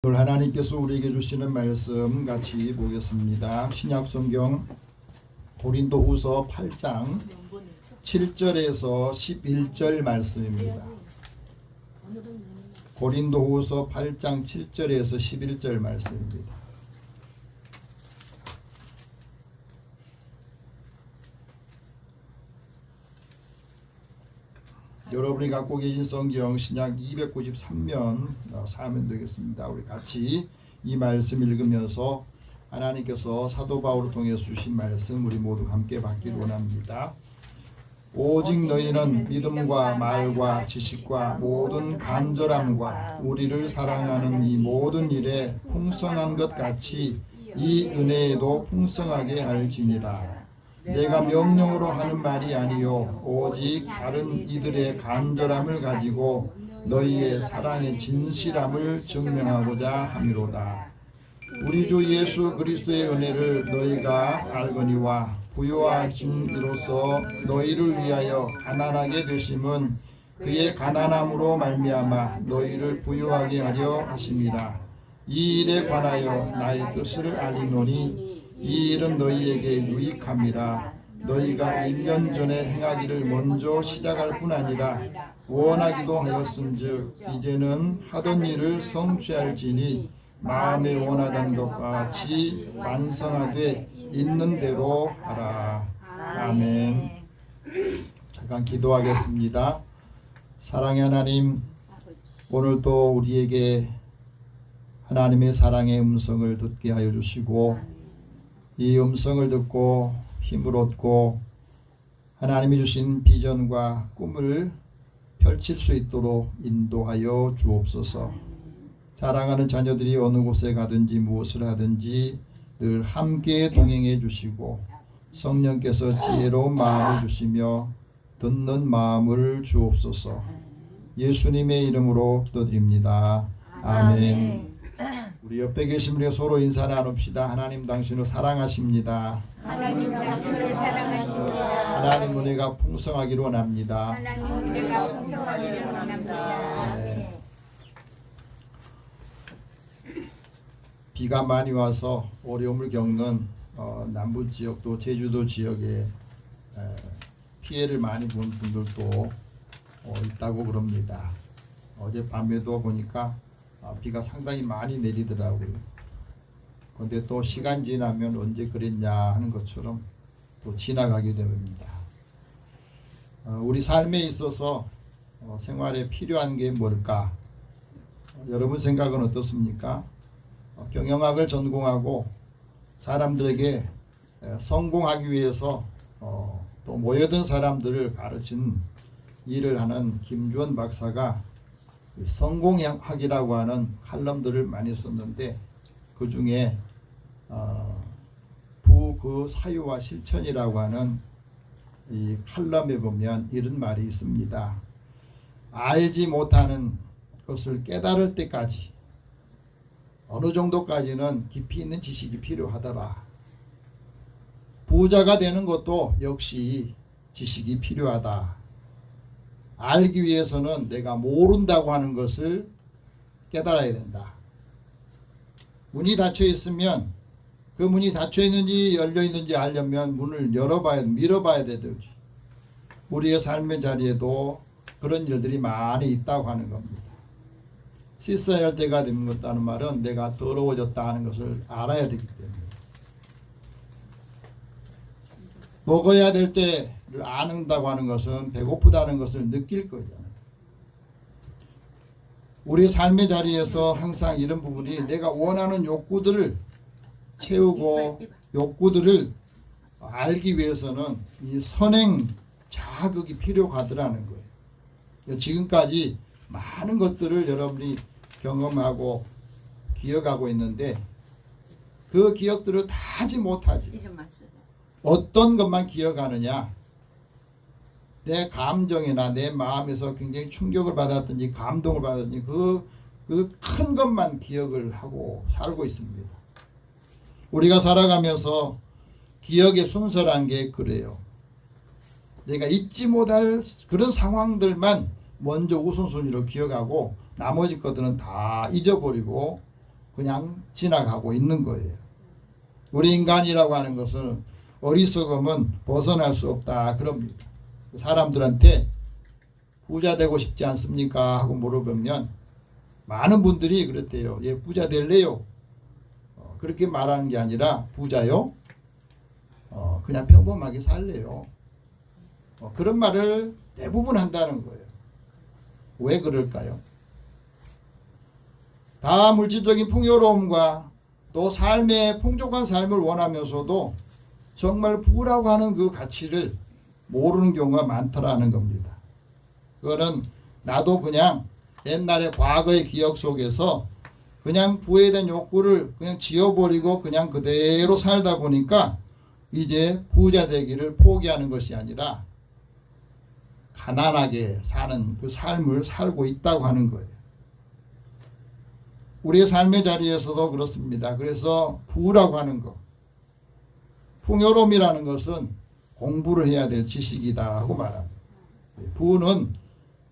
오늘 하나님께서 우리에게 주시는 말씀 같이 보겠습니다. 신약성경 고린도후서 8장 7절에서 11절 말씀입니다. 고린도후서 8장 7절에서 11절 말씀입니다. 여러분이 갖고 계신 성경 신약 293면 사면 되겠습니다. 우리 같이 이 말씀 읽으면서 하나님께서 사도 바울을 통해서 주신 말씀 우리 모두 함께 받기를 원합니다. 오직 너희는 믿음과 말과 지식과 모든 간절함과 우리를 사랑하는 이 모든 일에 풍성한 것 같이 이 은혜에도 풍성하게 알지니라. 내가 명령으로 하는 말이 아니요 오직 다른 이들의 간절함을 가지고 너희의 사랑의 진실함을 증명하고자 함이로다. 우리 주 예수 그리스도의 은혜를 너희가 알거니와 부요하신 이로써 너희를 위하여 가난하게 되심은 그의 가난함으로 말미암아 너희를 부요하게 하려 하심이라. 이 일에 관하여 나의 뜻을 알리노니 이 일은 너희에게 유익함이라. 너희가 1년 전에 행하기를 먼저 시작할 뿐 아니라 원하기도 하였은즉 이제는 하던 일을 성취할지니 마음에 원하던 것과 같이 완성하되 있는 대로 하라. 아멘. 잠깐 기도하겠습니다. 사랑의 하나님, 오늘도 우리에게 하나님의 사랑의 음성을 듣게 하여 주시고 이 음성을 듣고 힘을 얻고 하나님이 주신 비전과 꿈을 펼칠 수 있도록 인도하여 주옵소서. 사랑하는 자녀들이 어느 곳에 가든지 무엇을 하든지 늘 함께 동행해 주시고 성령께서 지혜로운 마음을 주시며 듣는 마음을 주옵소서. 예수님의 이름으로 기도드립니다. 아멘. 우리 옆에 계신 분이 서로 인사 나눕시다. 하나님 당신을 사랑하십니다. 하나님 당신을 사랑하십니다. 하나님 은혜가 풍성하기를 원합니다. 하나님 은혜가 풍성하기를 원합니다. 네. 비가 많이 와서 어려움을 겪는 남부 지역 또 제주도 지역에 피해를 많이 본 분들도 있다고 그럽니다. 어젯밤에도 보니까 비가 상당히 많이 내리더라고요. 그런데 또 시간 지나면 언제 그랬냐 하는 것처럼 또 지나가게 됩니다. 우리 삶에 있어서 생활에 필요한 게 뭘까? 여러분 생각은 어떻습니까? 경영학을 전공하고 사람들에게 성공하기 위해서 또 모여든 사람들을 가르친 일을 하는 김주원 박사가 성공학이라고 하는 칼럼들을 많이 썼는데 그 중에 그 사유와 실천이라고 하는 이 칼럼에 보면 이런 말이 있습니다. 알지 못하는 것을 깨달을 때까지 어느 정도까지는 깊이 있는 지식이 필요하더라. 부자가 되는 것도 역시 지식이 필요하다. 알기 위해서는 내가 모른다고 하는 것을 깨달아야 된다. 문이 닫혀 있으면 그 문이 닫혀 있는지 열려 있는지 알려면 문을 밀어봐야 되듯이 우리의 삶의 자리에도 그런 일들이 많이 있다고 하는 겁니다. 씻어야 할 때가 되는 말은 내가 더러워졌다 하는 것을 알아야 되기 때문에 먹어야 될 때를 아는다고 하는 것은 배고프다는 것을 느낄 거잖아요. 우리 삶의 자리에서 항상 이런 부분이 내가 원하는 욕구들을 채우고 욕구들을 알기 위해서는 이 선행 자극이 필요하더라는 거예요. 지금까지 많은 것들을 여러분이 경험하고 기억하고 있는데 그 기억들을 다 하지 못하지. 어떤 것만 기억하느냐? 내 감정이나 내 마음에서 굉장히 충격을 받았든지 감동을 받았든지 그 큰 것만 기억을 하고 살고 있습니다. 우리가 살아가면서 기억의 순서란 게 그래요. 내가 잊지 못할 그런 상황들만 먼저 우선순위로 기억하고 나머지 것들은 다 잊어버리고 그냥 지나가고 있는 거예요. 우리 인간이라고 하는 것은 어리석음은 벗어날 수 없다 그럽니다. 사람들한테 부자 되고 싶지 않습니까? 하고 물어보면 많은 분들이 그랬대요. 예, 부자 될래요. 그렇게 말하는 게 아니라 부자요? 그냥 평범하게 살래요. 그런 말을 대부분 한다는 거예요. 왜 그럴까요? 다 물질적인 풍요로움과 또 삶의 풍족한 삶을 원하면서도 정말 부라고 하는 그 가치를 모르는 경우가 많더라는 겁니다. 그거는 나도 그냥 옛날의 과거의 기억 속에서 그냥 부에 대한 욕구를 그냥 지워버리고 그냥 그대로 살다 보니까 이제 부자 되기를 포기하는 것이 아니라 가난하게 사는 그 삶을 살고 있다고 하는 거예요. 우리의 삶의 자리에서도 그렇습니다. 그래서 부라고 하는 것, 풍요로움이라는 것은 공부를 해야 될 지식이다 하고 말합니다. 부는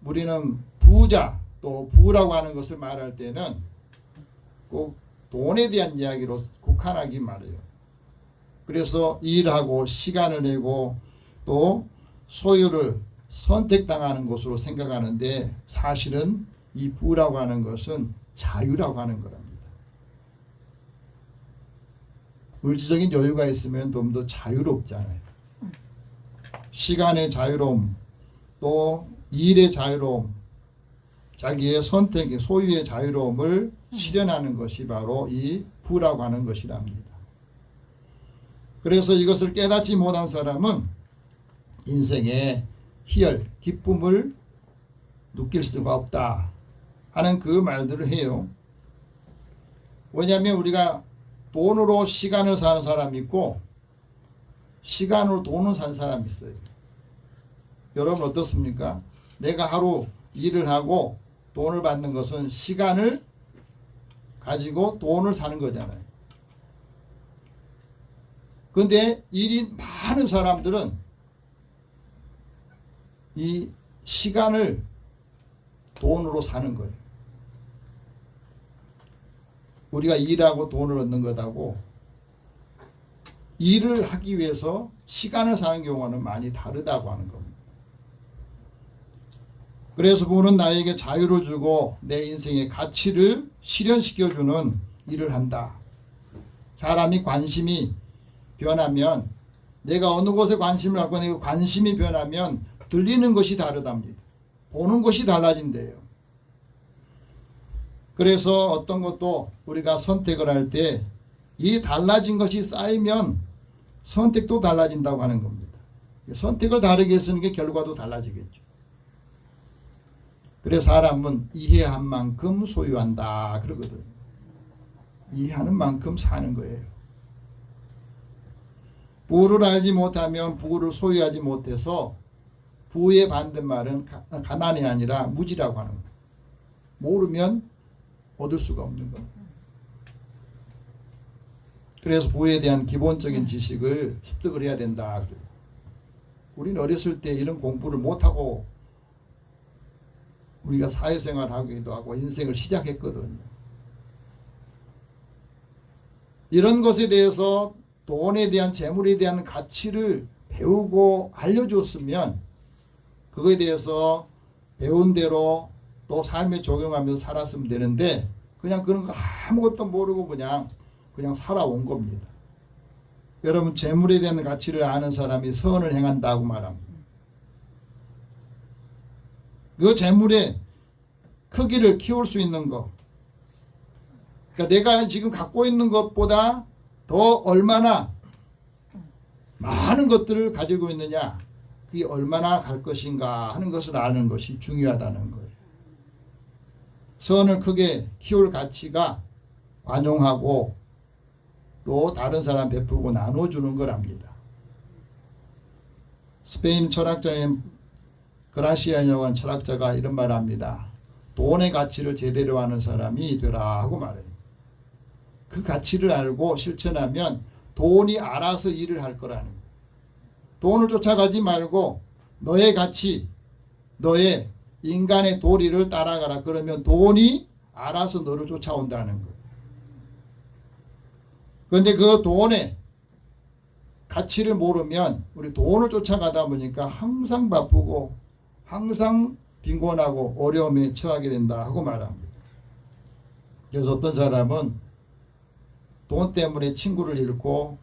우리는 부자 또 부라고 하는 것을 말할 때는 꼭 돈에 대한 이야기로 국한하기 말해요. 그래서 일하고 시간을 내고 또 소유를 선택당하는 것으로 생각하는데 사실은 이 부라고 하는 것은 자유라고 하는 거랍니다. 물질적인 여유가 있으면 좀 더 자유롭잖아요. 시간의 자유로움, 또 일의 자유로움, 자기의 선택의 소유의 자유로움을 실현하는 것이 바로 이 부라고 하는 것이랍니다. 그래서 이것을 깨닫지 못한 사람은 인생의 희열, 기쁨을 느낄 수가 없다 하는 그 말들을 해요. 왜냐하면 우리가 돈으로 시간을 사는 사람이 있고 시간으로 돈을 산 사람이 있어요. 여러분 어떻습니까? 내가 하루 일을 하고 돈을 받는 것은 시간을 가지고 돈을 사는 거잖아요. 그런데 일이 많은 사람들은 이 시간을 돈으로 사는 거예요. 우리가 일하고 돈을 얻는 것하고 일을 하기 위해서 시간을 사는 경우는 많이 다르다고 하는 겁니다. 그래서 부는 나에게 자유를 주고 내 인생의 가치를 실현시켜주는 일을 한다. 사람이 관심이 변하면 내가 어느 곳에 관심을 갖고 그 관심이 변하면 들리는 것이 다르답니다. 보는 것이 달라진대요. 그래서 어떤 것도 우리가 선택을 할 때 이 달라진 것이 쌓이면 선택도 달라진다고 하는 겁니다. 선택을 다르게 했으니 결과도 달라지겠죠. 그래서 사람은 이해한 만큼 소유한다 그러거든요. 이해하는 만큼 사는 거예요. 부를 알지 못하면 부를 소유하지 못해서 부의 반대말은 가난이 아니라 무지라고 하는 거예요. 모르면 얻을 수가 없는 겁니다. 그래서 부에 대한 기본적인 지식을 습득을 해야 된다 그래요. 우리는 어렸을 때 이런 공부를 못하고 우리가 사회생활 하기도 하고 인생을 시작했거든요. 이런 것에 대해서 돈에 대한 재물에 대한 가치를 배우고 알려줬으면 그거에 대해서 배운 대로 또 삶에 적용하면서 살았으면 되는데 그냥 그런 거 아무것도 모르고 그냥 살아온 겁니다. 여러분 재물에 대한 가치를 아는 사람이 선을 행한다고 말합니다. 그 재물의 크기를 키울 수 있는 것, 그러니까 내가 지금 갖고 있는 것보다 더 얼마나 많은 것들을 가지고 있느냐, 그게 얼마나 갈 것인가 하는 것을 아는 것이 중요하다는 거예요. 선을 크게 키울 가치가 관용하고 또 다른 사람 베풀고 나눠주는 거랍니다. 스페인 철학자인 그라시아냐고 하는 철학자가 이런 말을 합니다. 돈의 가치를 제대로 아는 사람이 되라 하고 말해요. 그 가치를 알고 실천하면 돈이 알아서 일을 할 거라는 거예요. 돈을 쫓아가지 말고 너의 가치, 너의 인간의 도리를 따라가라. 그러면 돈이 알아서 너를 쫓아온다는 거예요. 그런데 그 돈의 가치를 모르면 우리 돈을 쫓아가다 보니까 항상 바쁘고 항상 빈곤하고 어려움에 처하게 된다 하고 말합니다. 그래서 어떤 사람은 돈 때문에 친구를 잃고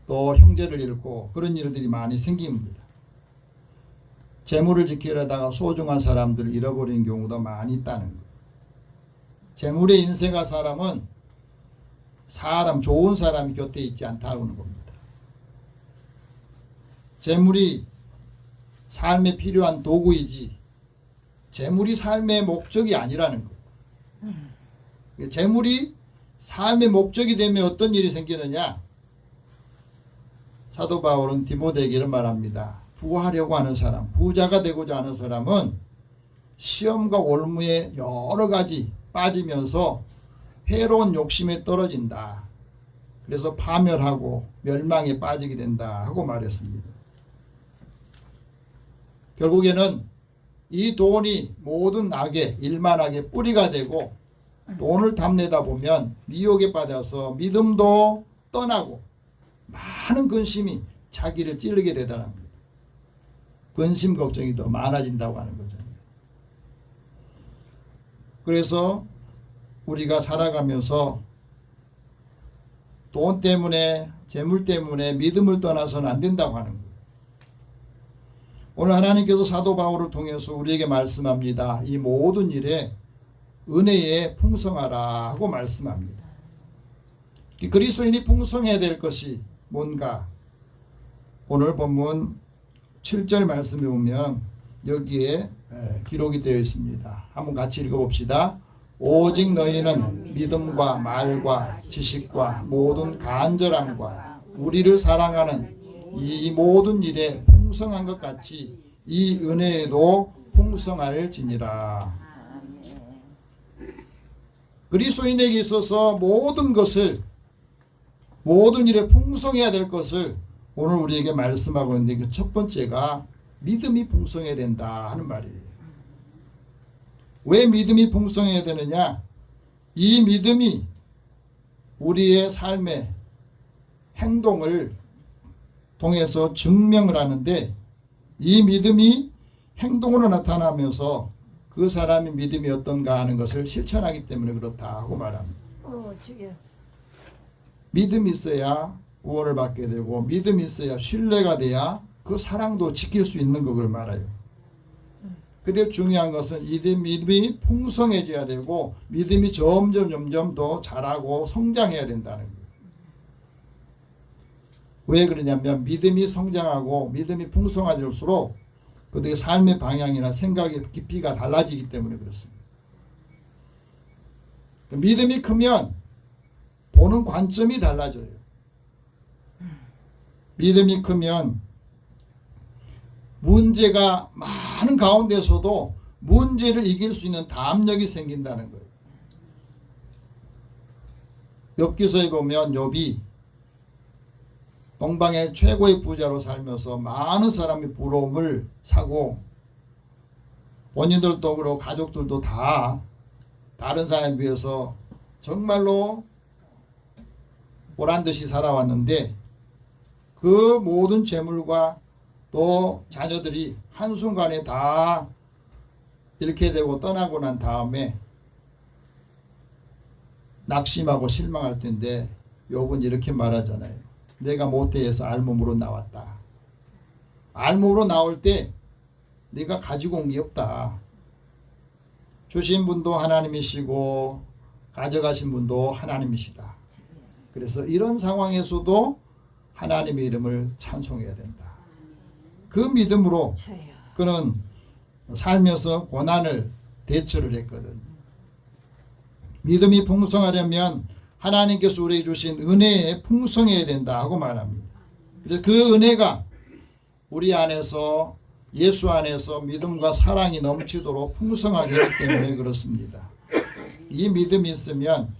또 형제를 잃고 그런 일들이 많이 생깁니다. 재물을 지키려다가 소중한 사람들을 잃어버리는 경우도 많이 있다는 거예요. 재물에 인색한 사람은 좋은 사람이 곁에 있지 않다는 겁니다. 재물이 삶에 필요한 도구이지 재물이 삶의 목적이 아니라는 거예요. 재물이 삶의 목적이 되면 어떤 일이 생기느냐? 사도 바울은 디모데에게 말합니다. 부하려고 하는 사람, 부자가 되고자 하는 사람은 시험과 올무에 여러 가지 빠지면서 해로운 욕심에 떨어진다. 그래서 파멸하고 멸망에 빠지게 된다 하고 말했습니다. 결국에는 이 돈이 모든 악의 일만악의 뿌리가 되고 돈을 탐내다 보면 미혹에 빠져서 믿음도 떠나고 많은 근심이 자기를 찌르게 되더랍니다. 근심 걱정이 더 많아진다고 하는 거잖아요. 그래서 우리가 살아가면서 돈 때문에 재물 때문에 믿음을 떠나서는 안 된다고 하는 거예요. 오늘 하나님께서 사도 바울을 통해서 우리에게 말씀합니다. 이 모든 일에 은혜에 풍성하라 하고 말씀합니다. 그리스도인이 풍성해야 될 것이 뭔가? 오늘 본문 7절 말씀에 보면 여기에 기록이 되어 있습니다. 한번 같이 읽어봅시다. 오직 너희는 믿음과 말과 지식과 모든 간절함과 우리를 사랑하는 이 모든 일에 풍성한 것 같이 이 은혜에도 풍성할지니라. 그리스도인에게 있어서 모든 일에 풍성해야 될 것을 오늘 우리에게 말씀하고 있는데 그 첫 번째가 믿음이 풍성해야 된다 하는 말이에요. 왜 믿음이 풍성해야 되느냐? 이 믿음이 우리의 삶의 행동을 통해서 증명을 하는데 이 믿음이 행동으로 나타나면서 그 사람의 믿음이 어떤가 하는 것을 실천하기 때문에 그렇다 하고 말합니다. 믿음이 있어야 구원을 받게 되고 믿음이 있어야 신뢰가 돼야 그 사랑도 지킬 수 있는 것을 말해요. 근데 중요한 것은 이 믿음이 풍성해져야 되고 믿음이 점점 더 자라고 성장해야 된다는 거예요. 왜 그러냐면 믿음이 성장하고 믿음이 풍성해질수록 그들의 삶의 방향이나 생각의 깊이가 달라지기 때문에 그렇습니다. 믿음이 크면 보는 관점이 달라져요. 믿음이 크면 문제가 많은 가운데서도 문제를 이길 수 있는 담력이 생긴다는 거예요. 욥기서에 보면 욥이 동방의 최고의 부자로 살면서 많은 사람이 부러움을 사고 본인들도 그렇고 가족들도 다 다른 사람에 비해서 정말로 보란듯이 살아왔는데 그 모든 재물과 또 자녀들이 한순간에 다 잃게 되고 떠나고 난 다음에 낙심하고 실망할 텐데 욥은 이렇게 말하잖아요. 내가 모태에서 알몸으로 나왔다. 알몸으로 나올 때 내가 가지고 온 게 없다. 주신 분도 하나님이시고 가져가신 분도 하나님이시다. 그래서 이런 상황에서도 하나님의 이름을 찬송해야 된다. 그 믿음으로 그는 살면서 고난을 대처를 했거든. 믿음이 풍성하려면 하나님께서 우리에게 주신 은혜에 풍성해야 된다 하고 말합니다. 그래서 그 은혜가 우리 안에서 예수 안에서 믿음과 사랑이 넘치도록 풍성하게 하기 때문에 그렇습니다. 이 믿음이 있으면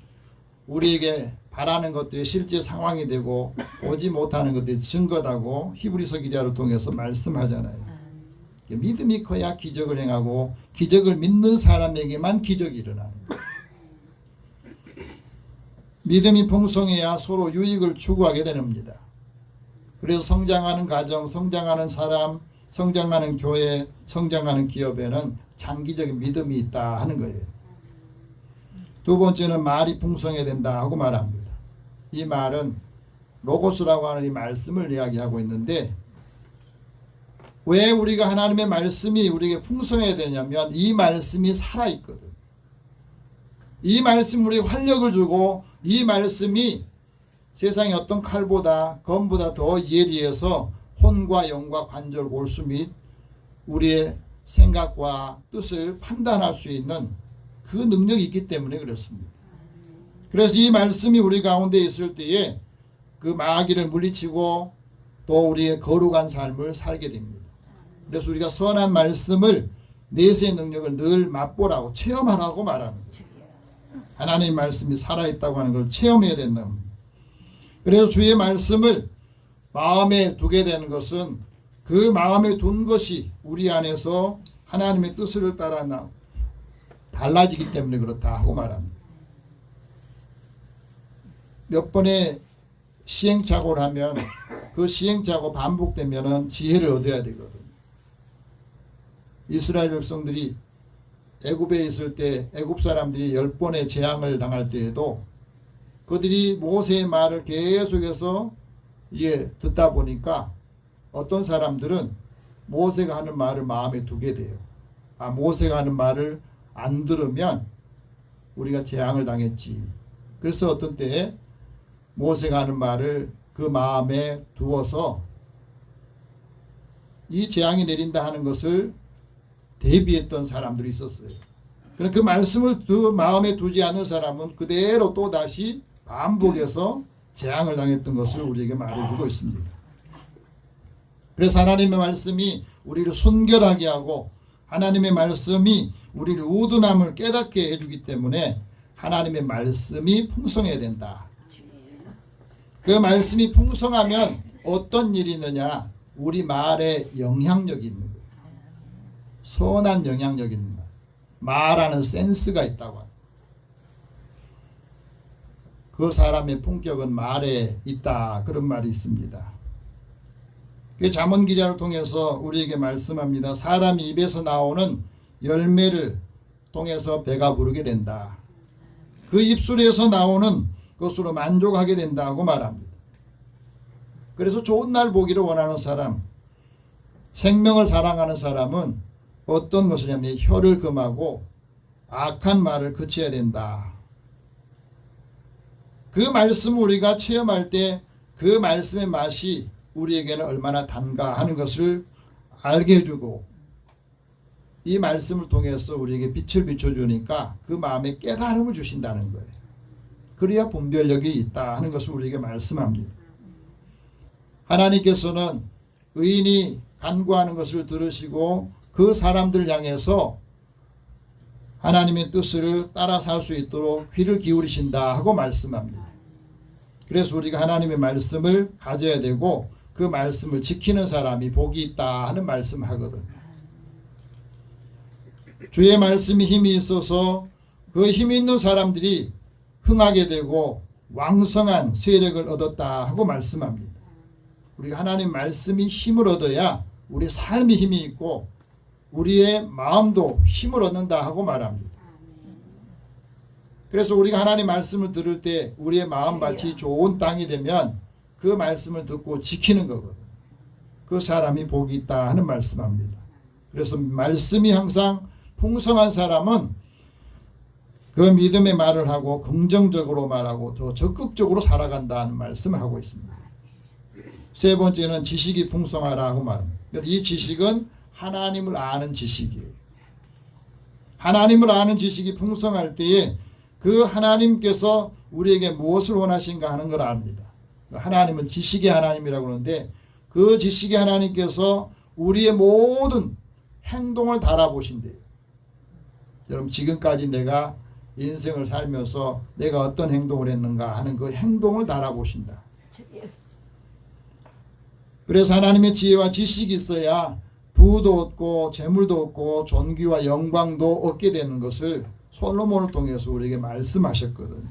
우리에게 바라는 것들이 실제 상황이 되고 보지 못하는 것들이 증거다고 히브리서 기자를 통해서 말씀하잖아요. 믿음이 커야 기적을 행하고 기적을 믿는 사람에게만 기적이 일어나는 거예요. 믿음이 풍성해야 서로 유익을 추구하게 됩니다. 그래서 성장하는 가정, 성장하는 사람, 성장하는 교회, 성장하는 기업에는 장기적인 믿음이 있다 하는 거예요. 두 번째는 말이 풍성해야 된다 하고 말합니다. 이 말은 로고스라고 하는 이 말씀을 이야기하고 있는데, 왜 우리가 하나님의 말씀이 우리에게 풍성해야 되냐면 이 말씀이 살아있거든. 이 말씀이 우리에게 활력을 주고, 이 말씀이 세상의 어떤 칼보다 검보다 더 예리해서 혼과 영과 관절, 골수 및 우리의 생각과 뜻을 판단할 수 있는 그 능력이 있기 때문에 그렇습니다. 그래서 이 말씀이 우리 가운데 있을 때에 그 마귀를 물리치고 또 우리의 거룩한 삶을 살게 됩니다. 그래서 우리가 선한 말씀을 내세의 능력을 늘 맛보라고, 체험하라고 말하는 거예요. 하나님의 말씀이 살아있다고 하는 걸 체험해야 된다. 그래서 주의 말씀을 마음에 두게 되는 것은 그 마음에 둔 것이 우리 안에서 하나님의 뜻을 따라 달라지기 때문에 그렇다 하고 말합니다. 몇 번의 시행착오를 하면 그 시행착오 반복되면 지혜를 얻어야 되거든요. 이스라엘 백성들이 애굽에 있을 때 애굽 사람들이 10번의 재앙을 당할 때에도 그들이 모세의 말을 계속해서 듣다 보니까 어떤 사람들은 모세가 하는 말을 마음에 두게 돼요. 모세가 하는 말을 안 들으면 우리가 재앙을 당했지. 그래서 어떤 때에 모세가 하는 말을 그 마음에 두어서 이 재앙이 내린다 하는 것을 대비했던 사람들이 있었어요. 그런데 그 말씀을 마음에 두지 않는 사람은 그대로 또 다시 반복해서 재앙을 당했던 것을 우리에게 말해주고 있습니다. 그래서 하나님의 말씀이 우리를 순결하게 하고 하나님의 말씀이 우리를 우둔함을 깨닫게 해주기 때문에 하나님의 말씀이 풍성해야 된다. 그 말씀이 풍성하면 어떤 일이 있느냐? 우리 말에 영향력이 있는 거예요. 선한 영향력이 있는 거예요. 말하는 센스가 있다고 합니다. 그 사람의 품격은 말에 있다, 그런 말이 있습니다. 그 잠언 기자를 통해서 우리에게 말씀합니다. 사람이 입에서 나오는 열매를 통해서 배가 부르게 된다. 그 입술에서 나오는 것으로 만족하게 된다고 말합니다. 그래서 좋은 날 보기를 원하는 사람, 생명을 사랑하는 사람은 어떤 것이냐면 혀를 금하고 악한 말을 그쳐야 된다. 그 말씀을 우리가 체험할 때 그 말씀의 맛이 우리에게는 얼마나 단가 하는 것을 알게 해주고, 이 말씀을 통해서 우리에게 빛을 비춰주니까 그 마음에 깨달음을 주신다는 거예요. 그래야 분별력이 있다 하는 것을 우리에게 말씀합니다. 하나님께서는 의인이 간구하는 것을 들으시고 그 사람들 향해서 하나님의 뜻을 따라 살 수 있도록 귀를 기울이신다 하고 말씀합니다. 그래서 우리가 하나님의 말씀을 가져야 되고 그 말씀을 지키는 사람이 복이 있다 하는 말씀하거든요. 주의 말씀이 힘이 있어서 그 힘이 있는 사람들이 흥하게 되고 왕성한 세력을 얻었다 하고 말씀합니다. 우리가 하나님 말씀이 힘을 얻어야 우리 삶이 힘이 있고 우리의 마음도 힘을 얻는다 하고 말합니다. 그래서 우리가 하나님 말씀을 들을 때 우리의 마음밭이 좋은 땅이 되면 그 말씀을 듣고 지키는 거거든요. 그 사람이 복이 있다 하는 말씀합니다. 그래서 말씀이 항상 풍성한 사람은 그 믿음의 말을 하고 긍정적으로 말하고 더 적극적으로 살아간다는 말씀을 하고 있습니다. 세 번째는 지식이 풍성하라고 말합니다. 이 지식은 하나님을 아는 지식이에요. 하나님을 아는 지식이 풍성할 때에 그 하나님께서 우리에게 무엇을 원하신가 하는 걸 압니다. 하나님은 지식의 하나님이라고 하는데 그 지식의 하나님께서 우리의 모든 행동을 달아보신대요. 여러분, 지금까지 내가 인생을 살면서 내가 어떤 행동을 했는가 하는 그 행동을 달아보신다. 그래서 하나님의 지혜와 지식이 있어야 부도 얻고 재물도 얻고 존귀와 영광도 얻게 되는 것을 솔로몬을 통해서 우리에게 말씀하셨거든요.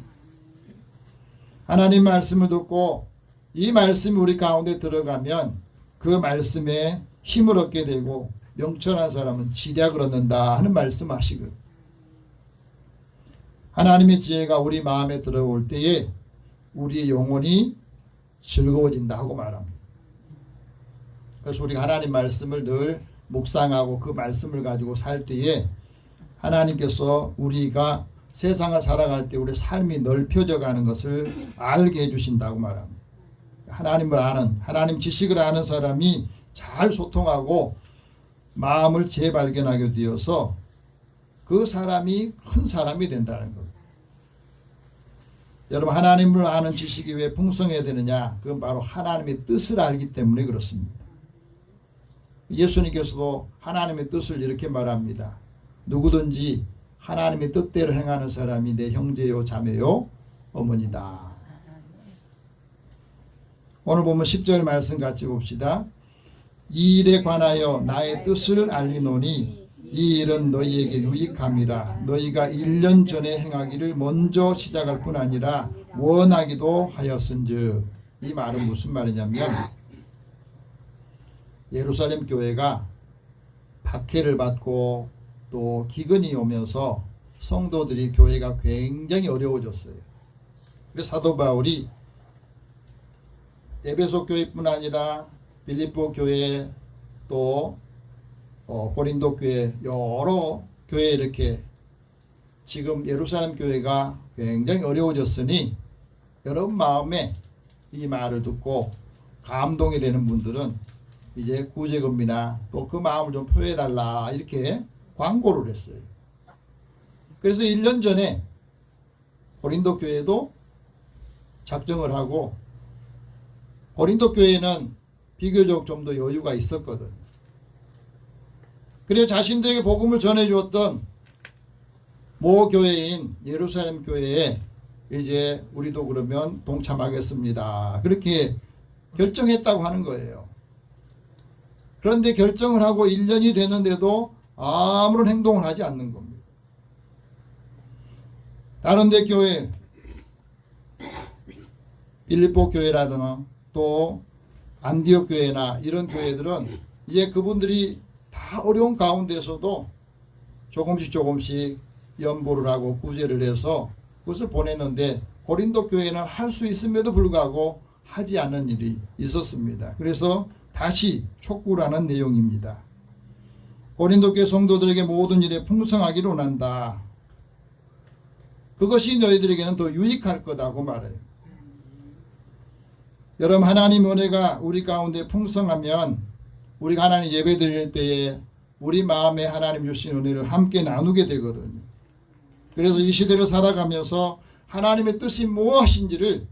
하나님 말씀을 듣고 이 말씀이 우리 가운데 들어가면 그 말씀에 힘을 얻게 되고 명철한 사람은 지략을 얻는다 하는 말씀하시거든요. 하나님의 지혜가 우리 마음에 들어올 때에 우리의 영혼이 즐거워진다 하고 말합니다. 그래서 우리가 하나님 말씀을 늘 묵상하고 그 말씀을 가지고 살 때에 하나님께서 우리가 세상을 살아갈 때 우리 삶이 넓혀져 가는 것을 알게 해주신다고 말합니다. 하나님을 아는, 하나님 지식을 아는 사람이 잘 소통하고 마음을 재발견하게 되어서 그 사람이 큰 사람이 된다는 것. 여러분, 하나님을 아는 지식이 왜 풍성해야 되느냐? 그건 바로 하나님의 뜻을 알기 때문에 그렇습니다. 예수님께서도 하나님의 뜻을 이렇게 말합니다. 누구든지 하나님의 뜻대로 행하는 사람이 내 형제요 자매요 어머니다. 오늘 보면 10절 말씀 같이 봅시다. 이 일에 관하여 나의 뜻을 알리노니 이 일은 너희에게 유익함이라. 너희가 1년 전에 행하기를 먼저 시작할 뿐 아니라 원하기도 하였은즉. 이 말은 무슨 말이냐면 예루살렘 교회가 박해를 받고 또 기근이 오면서 성도들이 교회가 굉장히 어려워졌어요. 그래서 사도 바울이 에베소 교회뿐 아니라 빌립보 교회 또 고린도 교회 여러 교회 이렇게 지금 예루살렘 교회가 굉장히 어려워졌으니 여러분 마음에 이 말을 듣고 감동이 되는 분들은 이제 구제금이나 또 그 마음을 좀 표해달라 이렇게 광고를 했어요. 그래서 1년 전에 고린도 교회도 작정을 하고 고린도 교회는 비교적 좀 더 여유가 있었거든. 그래서 자신들에게 복음을 전해주었던 모 교회인 예루살렘 교회에 이제 우리도 그러면 동참하겠습니다. 그렇게 결정했다고 하는 거예요. 그런데 결정을 하고 1년이 되는데도 아무런 행동을 하지 않는 겁니다. 다른 데 교회, 빌립보 교회라든가 또 안디옥 교회나 이런 교회들은 이제 그분들이 다 어려운 가운데서도 조금씩 연보를 하고 구제를 해서 그것을 보냈는데 고린도 교회는 할 수 있음에도 불구하고 하지 않은 일이 있었습니다. 그래서 다시 촉구를 하는 내용입니다. 고린도 교회 성도들에게 모든 일에 풍성하기를 원한다. 그것이 너희들에게는 더 유익할 거다고 말해요. 여러분, 하나님의 은혜가 우리 가운데 풍성하면 우리가 하나님 예배 드릴 때에 우리 마음에 하나님 주신 은혜를 함께 나누게 되거든요. 그래서 이 시대를 살아가면서 하나님의 뜻이 무엇인지를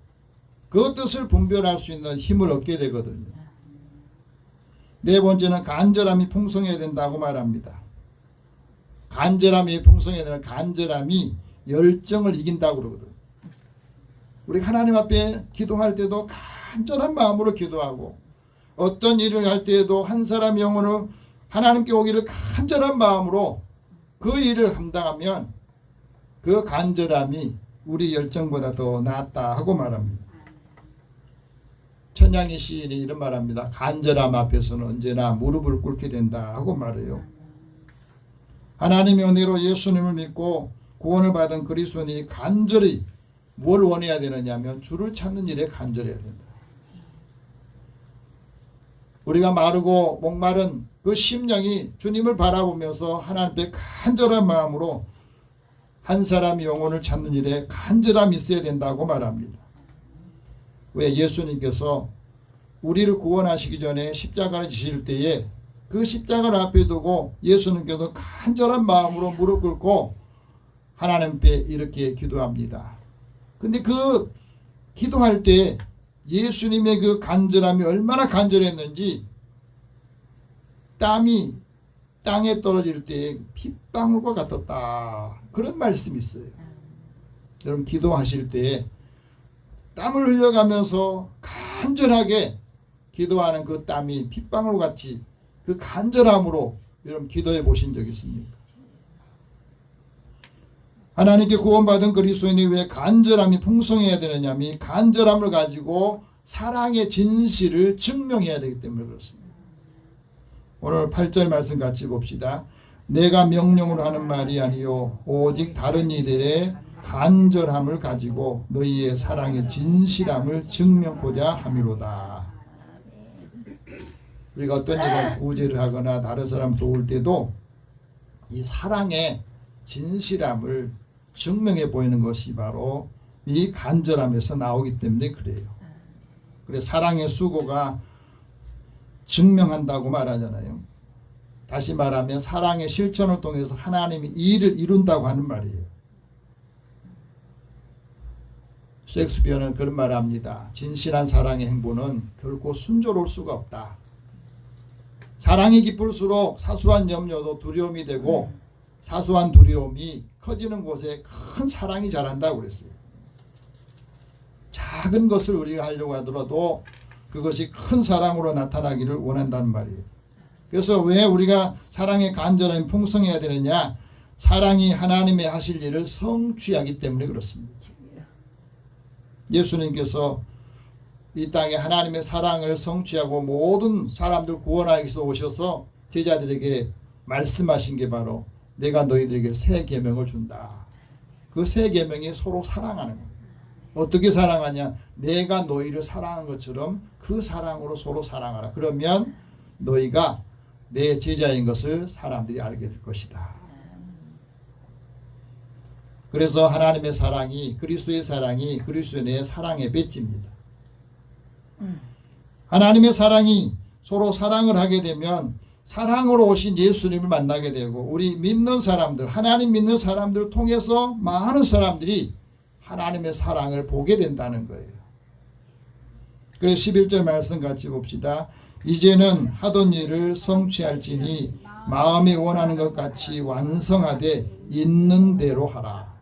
그 뜻을 분별할 수 있는 힘을 얻게 되거든요. 네 번째는 간절함이 풍성해야 된다고 말합니다. 간절함이 풍성해야 되는 간절함이 열정을 이긴다고 그러거든요. 우리 하나님 앞에 기도할 때도 간절한 마음으로 기도하고 어떤 일을 할 때에도 한 사람 영혼을 하나님께 오기를 간절한 마음으로 그 일을 감당하면 그 간절함이 우리 열정보다 더 낫다 하고 말합니다. 천양의 시인이 이런 말합니다. 간절함 앞에서는 언제나 무릎을 꿇게 된다 하고 말해요. 하나님의 은혜로 예수님을 믿고 구원을 받은 그리스도인이 간절히 뭘 원해야 되느냐면 주를 찾는 일에 간절해야 된다. 우리가 마르고 목마른 그 심령이 주님을 바라보면서 하나님께 간절한 마음으로 한 사람의 영혼을 찾는 일에 간절함이 있어야 된다고 말합니다. 왜? 예수님께서 우리를 구원하시기 전에 십자가를 지실 때에 그 십자가를 앞에 두고 예수님께서 간절한 마음으로 무릎 꿇고 하나님께 이렇게 기도합니다. 근데 그 기도할 때 예수님의 그 간절함이 얼마나 간절했는지 땀이 땅에 떨어질 때 핏방울과 같았다. 그런 말씀이 있어요. 여러분, 기도하실 때 땀을 흘려가면서 간절하게 기도하는 그 땀이 핏방울 같이 그 간절함으로 여러분 기도해 보신 적 있습니까? 하나님께 구원받은 그리스도인이 왜 간절함이 풍성해야 되느냐면 이 간절함을 가지고 사랑의 진실을 증명해야 되기 때문에 그렇습니다. 오늘 8절 말씀 같이 봅시다. 내가 명령으로 하는 말이 아니요 오직 다른 이들의 간절함을 가지고 너희의 사랑의 진실함을 증명코자 함이로다. 우리가 어떤 일을 구제를 하거나 다른 사람 도울 때도 이 사랑의 진실함을 증명해 보이는 것이 바로 이 간절함에서 나오기 때문에 그래요. 그래서 사랑의 수고가 증명한다고 말하잖아요. 다시 말하면 사랑의 실천을 통해서 하나님이 일을 이룬다고 하는 말이에요. 셰익스피어는 그런 말을 합니다. 진실한 사랑의 행보는 결코 순조로울 수가 없다. 사랑이 깊을수록 사소한 염려도 두려움이 되고 사소한 두려움이 커지는 곳에 큰 사랑이 자란다고 그랬어요. 작은 것을 우리가 하려고 하더라도 그것이 큰 사랑으로 나타나기를 원한다는 말이에요. 그래서 왜 우리가 사랑의 간절함이 풍성해야 되느냐? 사랑이 하나님의 하실 일을 성취하기 때문에 그렇습니다. 예수님께서 이 땅에 하나님의 사랑을 성취하고 모든 사람들 구원하기 위해서 오셔서 제자들에게 말씀하신 게 바로 내가 너희들에게 새 계명을 준다. 그 새 계명이 서로 사랑하는 거예요. 어떻게 사랑하냐? 내가 너희를 사랑한 것처럼 그 사랑으로 서로 사랑하라. 그러면 너희가 내 제자인 것을 사람들이 알게 될 것이다. 그래서 하나님의 사랑이 그리스도의 사랑이 그리스도인의 사랑의 배지입니다. 하나님의 사랑이 서로 사랑을 하게 되면 사랑으로 오신 예수님을 만나게 되고 우리 믿는 사람들 하나님 믿는 사람들을 통해서 많은 사람들이 하나님의 사랑을 보게 된다는 거예요. 그래서 11절 말씀 같이 봅시다. 이제는 하던 일을 성취할지니 마음이 원하는 것 같이 완성하되 있는 대로 하라.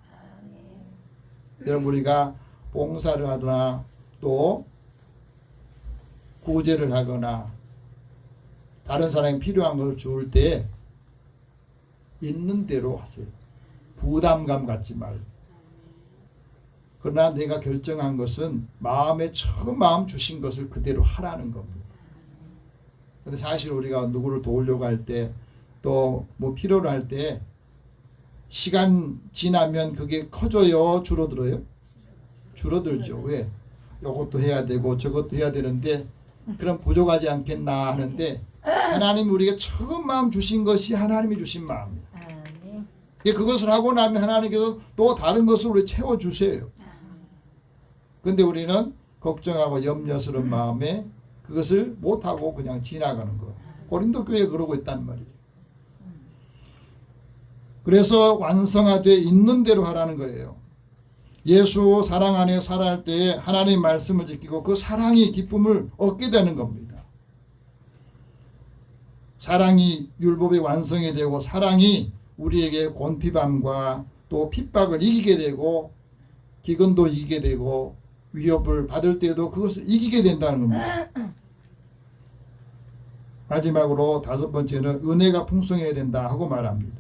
여러분 우리가 봉사를 하거나 또 구제를 하거나 다른 사람이 필요한 걸 줄 때 있는 대로 하세요. 부담감 갖지 말고. 그러나 내가 결정한 것은 마음에 처음 마음 주신 것을 그대로 하라는 겁니다. 근데 사실 우리가 누구를 도우려고 할 때 또 뭐 필요로 할 때 시간 지나면 그게 커져요? 줄어들어요? 줄어들죠. 왜? 이것도 해야 되고 저것도 해야 되는데 그럼 부족하지 않겠나 하는데 하나님 우리가 처음 마음 주신 것이 하나님이 주신 마음이에요. 그것을 하고 나면 하나님께서 또 다른 것을 우리 채워주세요. 근데 우리는 걱정하고 염려스러운 마음에 그것을 못하고 그냥 지나가는 거예요. 고린도 교회에 그러고 있단 말이에요. 그래서 완성하되 있는 대로 하라는 거예요. 예수 사랑 안에 살아갈 때에 하나님의 말씀을 지키고 그 사랑이 기쁨을 얻게 되는 겁니다. 사랑이 율법의 완성이 되고 사랑이 우리에게 곤핍함과 또 핍박을 이기게 되고 기근도 이기게 되고 위협을 받을 때도 그것을 이기게 된다는 겁니다. 마지막으로 5번째는 은혜가 풍성해야 된다 하고 말합니다.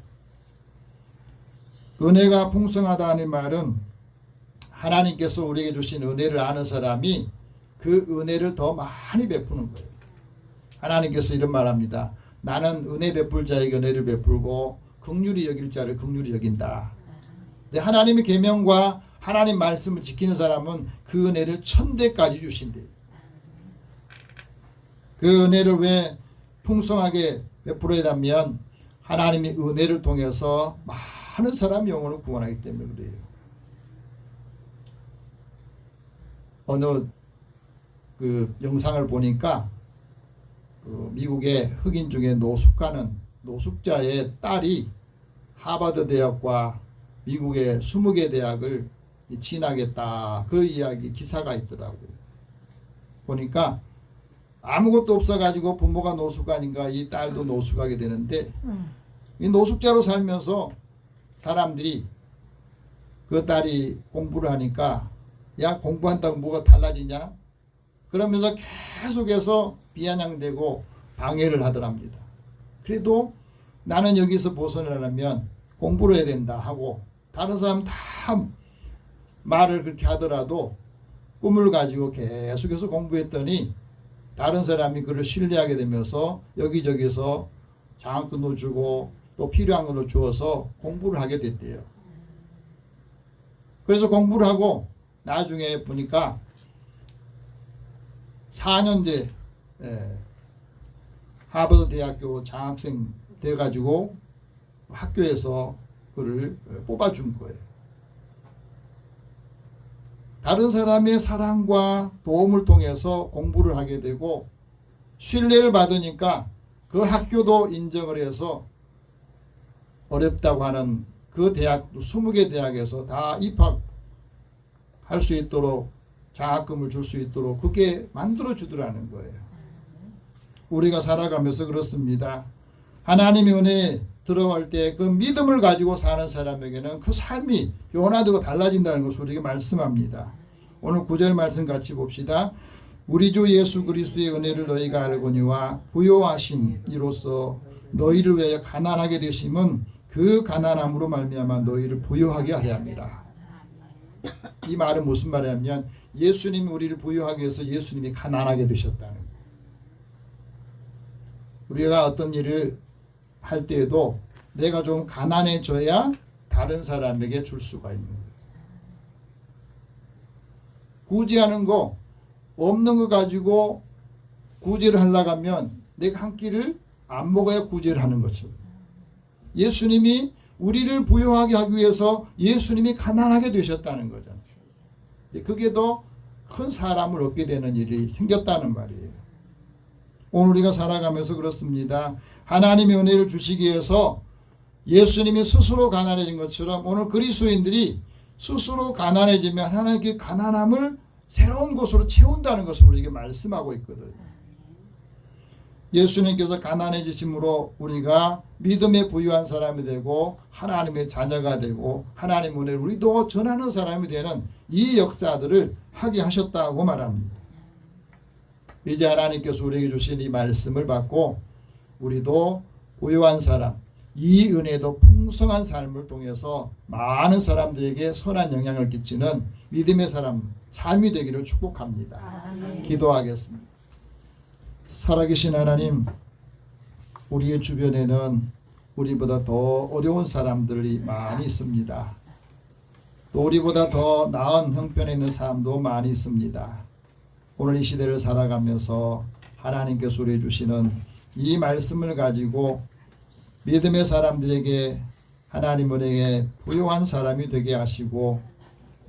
은혜가 풍성하다는 말은 하나님께서 우리에게 주신 은혜를 아는 사람이 그 은혜를 더 많이 베푸는 거예요. 하나님께서 이런 말합니다. 나는 은혜 베풀 자에게 은혜를 베풀고 긍휼히 여길 자를 긍휼히 여긴다. 근데 하나님의 계명과 하나님 말씀을 지키는 사람은 그 은혜를 1000배까지 주신대요. 그 은혜를 왜 풍성하게 베풀어야 하면 하나님의 은혜를 통해서 많은 사람 영혼을 구원하기 때문에 그래요. 어느 그 영상을 보니까 그 미국의 흑인 중에 노숙자의 딸이 하버드 대학과 미국의 20개 대학을 진학했다. 그 이야기 기사가 있더라고요. 보니까 아무것도 없어가지고 부모가 노숙하니까 이 딸도 노숙하게 되는데 이 노숙자로 살면서 사람들이 그 딸이 공부를 하니까 야 공부한다고 뭐가 달라지냐 그러면서 계속해서 비아냥대고 방해를 하더랍니다. 그래도 나는 여기서 벗어나려면 공부를 해야 된다 하고 다른 사람 다 말을 그렇게 하더라도 꿈을 가지고 계속해서 공부했더니 다른 사람이 그를 신뢰하게 되면서 여기저기서 장학금도 주고 또 필요한 걸로 주어서 공부를 하게 됐대요. 그래서 공부를 하고 나중에 보니까 4년 뒤에 하버드 대학교 장학생 돼가지고 학교에서 그를 뽑아준 거예요. 다른 사람의 사랑과 도움을 통해서 공부를 하게 되고 신뢰를 받으니까 그 학교도 인정을 해서 어렵다고 하는 그 대학 20개 대학에서 다 입학할 수 있도록 장학금을 줄 수 있도록 그게 만들어 주더라는 거예요. 우리가 살아가면서 그렇습니다. 하나님의 은혜에 들어갈 때 그 믿음을 가지고 사는 사람에게는 그 삶이 변화되고 달라진다는 것을 우리에게 말씀합니다. 오늘 9절 말씀 같이 봅시다. 우리 주 예수 그리스도의 은혜를 너희가 알거니와 부요하신 이로써 너희를 위하여 가난하게 되심은 그 가난함으로 말미암아 너희를 부요하게 하려 함이라. 이 말은 무슨 말이냐면 예수님이 우리를 부요하기 위해서 예수님이 가난하게 되셨다는 거예요. 우리가 어떤 일을 할 때에도 내가 좀 가난해져야 다른 사람에게 줄 수가 있는 거예요. 구제하는 거 없는 거 가지고 구제를 하려고 하면 내가 한 끼를 안 먹어야 구제를 하는 것처럼 예수님이 우리를 부유하게 하기 위해서 예수님이 가난하게 되셨다는 거잖아요. 그게 더 큰 사람을 얻게 되는 일이 생겼다는 말이에요. 오늘 우리가 살아가면서 그렇습니다. 하나님의 은혜를 주시기 위해서 예수님이 스스로 가난해진 것처럼 오늘 그리스도인들이 스스로 가난해지면 하나님께 가난함을 새로운 곳으로 채운다는 것을 우리에게 말씀하고 있거든요. 예수님께서 가난해지심으로 우리가 믿음에 부유한 사람이 되고 하나님의 자녀가 되고 하나님의 은혜를 우리도 전하는 사람이 되는 이 역사들을 하게 하셨다고 말합니다. 이제 하나님께서 우리에게 주신 이 말씀을 받고 우리도 부유한 사람, 이 은혜도 풍성한 삶을 통해서 많은 사람들에게 선한 영향을 끼치는 믿음의 사람, 삶이 되기를 축복합니다. 기도하겠습니다. 살아계신 하나님, 우리의 주변에는 우리보다 더 어려운 사람들이 많이 있습니다. 또 우리보다 더 나은 형편에 있는 사람도 많이 있습니다. 오늘 이 시대를 살아가면서 하나님께서 우리에게 주시는 이 말씀을 가지고 믿음의 사람들에게 하나님 은혜에 부유한 사람이 되게 하시고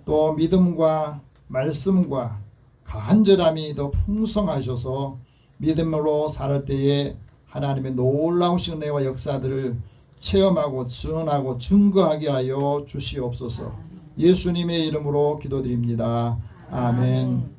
또 믿음과 말씀과 간절함이 더 풍성하셔서 믿음으로 살 때에 하나님의 놀라우신 은혜와 역사들을 체험하고 증언하고 증거하게 하여 주시옵소서. 예수님의 이름으로 기도드립니다. 아멘.